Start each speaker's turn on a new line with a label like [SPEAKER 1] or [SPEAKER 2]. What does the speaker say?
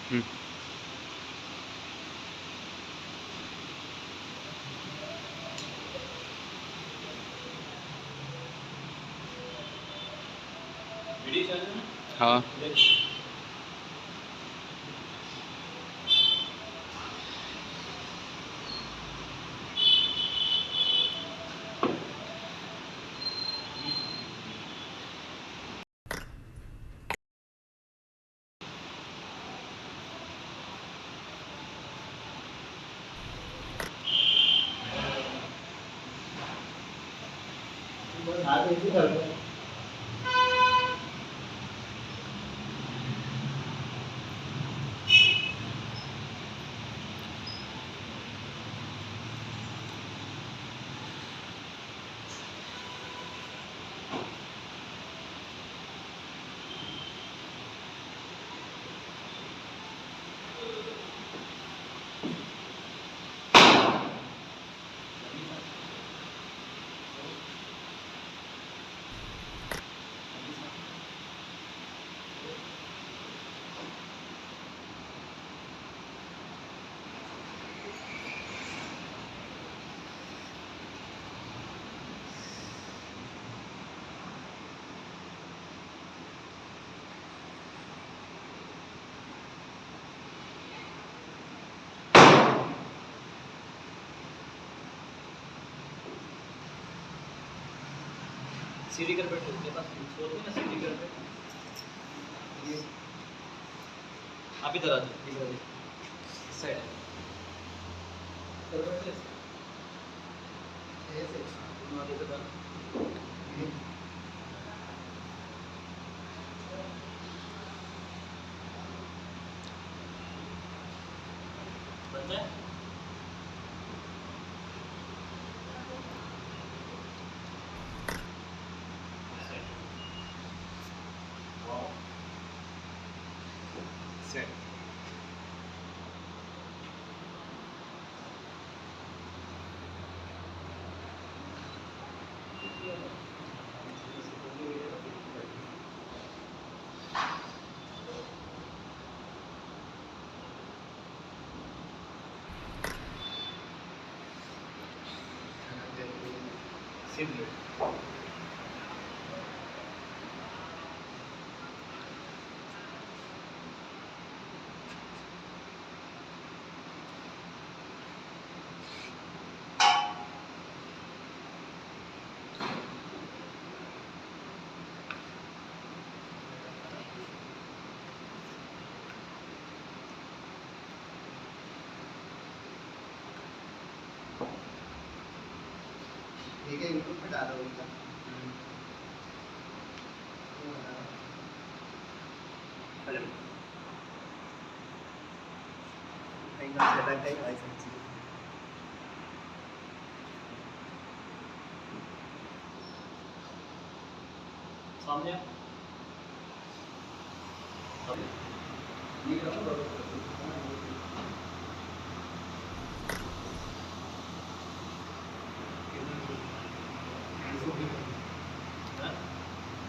[SPEAKER 1] हम्म। हाँ।
[SPEAKER 2] सीढ़ी कर बैठो उसके पास छोड़ दो ना सीढ़ी कर बैठो ये आप इधर आ जाओ इधर इस साइड कर बैठो ऐसे ना दे दो बनता है सेट सीधे
[SPEAKER 3] ठीक है यूट्यूब पे डालो उनका
[SPEAKER 2] हेलो
[SPEAKER 3] कहीं ना चला कहीं भाई सच्ची
[SPEAKER 2] सामने आप ये करो